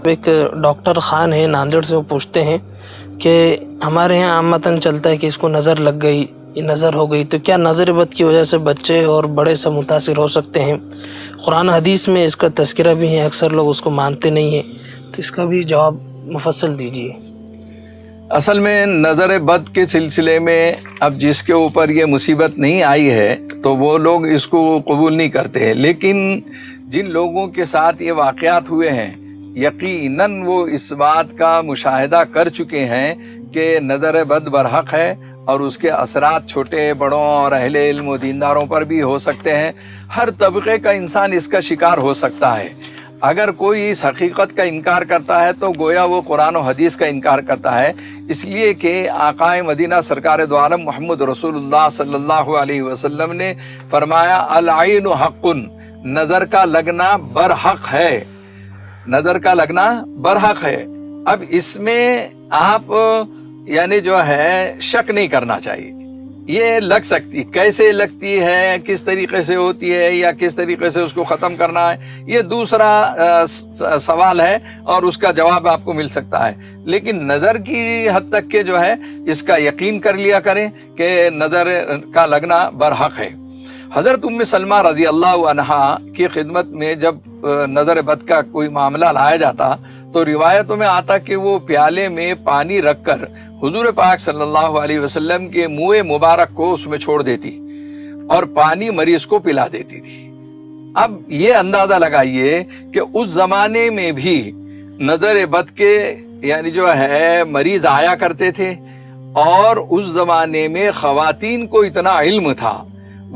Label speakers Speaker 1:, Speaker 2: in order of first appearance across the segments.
Speaker 1: ایک ڈاکٹر خان ہے ناندیڑ سے، وہ پوچھتے ہیں کہ ہمارے یہاں عامتاً چلتا ہے کہ اس کو نظر لگ گئی، یہ نظر ہو گئی، تو کیا نظر بد کی وجہ سے بچے اور بڑے سب متاثر ہو سکتے ہیں؟ قرآن حدیث میں اس کا تذکرہ بھی ہے، اکثر لوگ اس کو مانتے نہیں ہیں، تو اس کا بھی جواب مفصل دیجیے۔
Speaker 2: اصل میں نظر بد کے سلسلے میں اب جس کے اوپر یہ مصیبت نہیں آئی ہے تو وہ لوگ اس کو قبول نہیں کرتے، لیکن جن لوگوں کے ساتھ یہ واقعات ہوئے ہیں یقیناً وہ اس بات کا مشاہدہ کر چکے ہیں کہ نظر بد برحق ہے، اور اس کے اثرات چھوٹے بڑوں اور اہل علم و دینداروں پر بھی ہو سکتے ہیں۔ ہر طبقے کا انسان اس کا شکار ہو سکتا ہے۔ اگر کوئی اس حقیقت کا انکار کرتا ہے تو گویا وہ قرآن و حدیث کا انکار کرتا ہے، اس لیے کہ آقائے مدینہ سرکار دو عالم محمد رسول اللہ صلی اللہ علیہ وسلم نے فرمایا العین حق، نظر کا لگنا برحق ہے، نظر کا لگنا برحق ہے۔ اب اس میں آپ یعنی جو ہے شک نہیں کرنا چاہیے، یہ لگ سکتی، کیسے لگتی ہے، کس طریقے سے ہوتی ہے، یا کس طریقے سے اس کو ختم کرنا ہے، یہ دوسرا سوال ہے اور اس کا جواب آپ کو مل سکتا ہے، لیکن نظر کی حد تک کہ جو ہے اس کا یقین کر لیا کریں کہ نظر کا لگنا برحق ہے۔ حضرت ام سلمہ رضی اللہ عنہا کی خدمت میں جب نظر بد کا کوئی معاملہ لایا جاتا تو روایتوں میں آتا کہ وہ پیالے میں پانی رکھ کر حضور پاک صلی اللہ علیہ وسلم کے منہ مبارک کو اس میں چھوڑ دیتی اور پانی مریض کو پلا دیتی تھی۔ اب یہ اندازہ لگائیے کہ اس زمانے میں بھی نظر بد کے یعنی جو ہے مریض آیا کرتے تھے، اور اس زمانے میں خواتین کو اتنا علم تھا،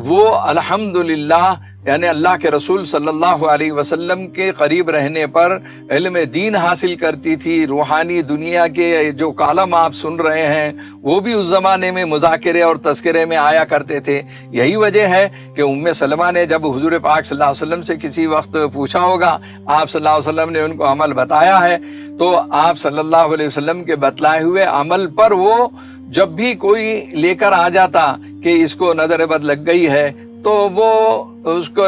Speaker 2: وہ الحمدللہ یعنی اللہ کے رسول صلی اللہ علیہ وسلم کے قریب رہنے پر علم دین حاصل کرتی تھی۔ روحانی دنیا کے جو کالم آپ سن رہے ہیں وہ بھی اس زمانے میں مذاکرے اور تذکرے میں آیا کرتے تھے۔ یہی وجہ ہے کہ ام سلمہ نے جب حضور پاک صلی اللہ علیہ وسلم سے کسی وقت پوچھا ہوگا، آپ صلی اللہ علیہ وسلم نے ان کو عمل بتایا ہے، تو آپ صلی اللہ علیہ وسلم کے بتلائے ہوئے عمل پر وہ جب بھی کوئی لے کر آ جاتا کہ اس کو نظر بد لگ گئی ہے تو وہ اس کو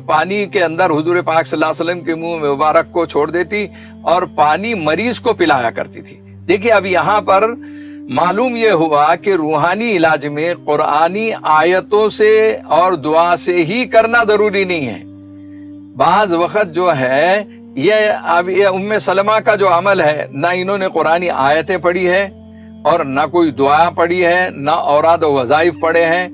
Speaker 2: پانی کے اندر حضور پاک صلی اللہ علیہ وسلم کے منہ مبارک کو چھوڑ دیتی اور پانی مریض کو پلایا کرتی تھی۔ دیکھیے اب یہاں پر معلوم یہ ہوا کہ روحانی علاج میں قرآنی آیتوں سے اور دعا سے ہی کرنا ضروری نہیں ہے۔ بعض وقت جو ہے یہ ام سلمہ کا جو عمل ہے، نہ انہوں نے قرآنی آیتیں پڑھی ہے اور نہ کوئی دعا پڑھی ہے، نہ اوراد و وظائف پڑھے ہیں،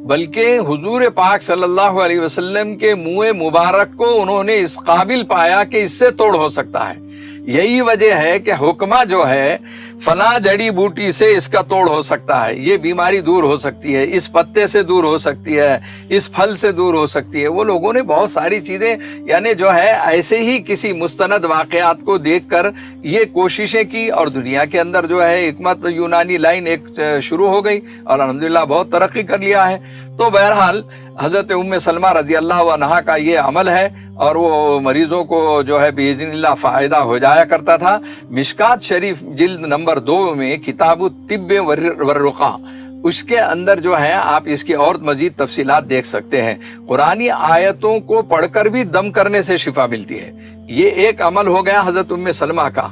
Speaker 2: بلکہ حضور پاک صلی اللہ علیہ وسلم کے منہ مبارک کو انہوں نے اس قابل پایا کہ اس سے توڑ ہو سکتا ہے۔ یہی وجہ ہے کہ حکمہ جو ہے فلاں جڑی بوٹی سے اس کا توڑ ہو سکتا ہے، یہ بیماری دور ہو سکتی ہے، اس پتے سے دور ہو سکتی ہے، اس پھل سے دور ہو سکتی ہے۔ وہ لوگوں نے بہت ساری چیزیں یعنی جو ہے ایسے ہی کسی مستند واقعات کو دیکھ کر یہ کوششیں کی، اور دنیا کے اندر جو ہے حکمت یونانی لائن ایک شروع ہو گئی اور الحمدللہ بہت ترقی کر لیا ہے۔ تو بہرحال حضرت ام سلمہ رضی اللہ عنہا کا یہ عمل ہے، اور وہ مریضوں کو جو ہے باذن اللہ فائدہ ہو جایا کرتا تھا۔ مشکات شریف جلد نمبر 2 میں کتاب الطب والرقیٰ، اس کے اندر جو ہے آپ اس کی اور مزید تفصیلات دیکھ سکتے ہیں۔ قرآنی آیتوں کو پڑھ کر بھی دم کرنے سے شفا ملتی ہے۔ یہ ایک عمل ہو گیا حضرت ام سلمہ کا،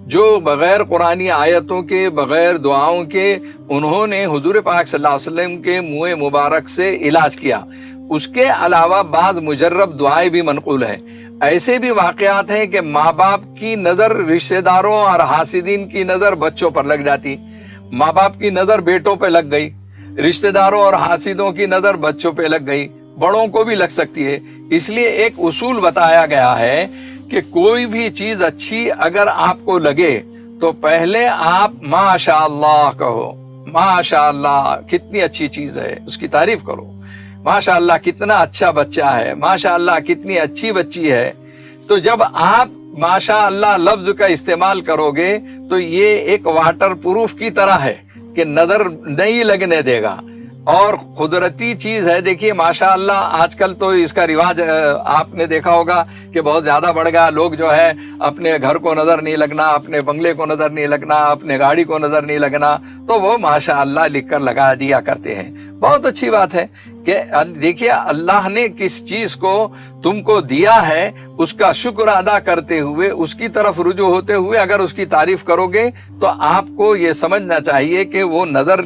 Speaker 2: جو بغیر قرآنی آیتوں کے، بغیر دعاؤں کے انہوں نے حضور پاک صلی اللہ علیہ وسلم کے منہ مبارک سے علاج کیا۔ اس کے علاوہ بعض مجرب دعائیں بھی منقول ہیں۔ ایسے بھی واقعات ہیں کہ ماں باپ کی نظر رشتہ داروں اور حاسدین کی نظر بچوں پر لگ جاتی، ماں باپ کی نظر بیٹوں پہ لگ گئی، رشتہ داروں اور حاسدوں کی نظر بچوں پہ لگ گئی، بڑوں کو بھی لگ سکتی ہے۔ اس لیے ایک اصول بتایا گیا ہے کہ کوئی بھی چیز اچھی اگر آپ کو لگے تو پہلے آپ ماشاء اللہ کہو، ماشاء اللہ کتنی اچھی چیز ہے، اس کی تعریف کرو، ماشاء اللہ کتنا اچھا بچہ ہے، ماشاء اللہ کتنی اچھی بچی ہے۔ تو جب آپ ماشاء اللہ لفظ کا استعمال کرو گے تو یہ ایک واٹر پروف کی طرح ہے کہ نظر نہیں لگنے دے گا، اور قدرتی چیز ہے۔ دیکھیے ماشاء اللہ آج کل تو اس کا رواج آپ نے دیکھا ہوگا کہ بہت زیادہ بڑھ گیا۔ لوگ جو ہے اپنے گھر کو نظر نہیں لگنا، اپنے بنگلے کو نظر نہیں لگنا، اپنے گاڑی کو نظر نہیں لگنا، تو وہ ماشاء اللہ لکھ کر لگا دیا کرتے ہیں۔ بہت اچھی بات ہے کہ دیکھیے اللہ نے کس چیز کو تم کو دیا ہے اس کا شکر ادا کرتے ہوئے اس کی طرف رجوع ہوتے ہوئے اگر اس کی تعریف کرو گے تو آپ کو یہ سمجھنا چاہیے کہ وہ نظر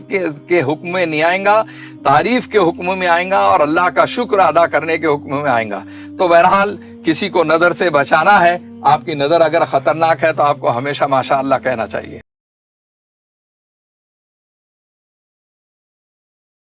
Speaker 2: کے حکم میں نہیں آئیں گا، تعریف کے حکم میں آئیں گا اور اللہ کا شکر ادا کرنے کے حکم میں آئیں گا۔ تو بہرحال کسی کو نظر سے بچانا ہے، آپ کی نظر اگر خطرناک ہے تو آپ کو ہمیشہ ماشاء اللہ کہنا چاہیے۔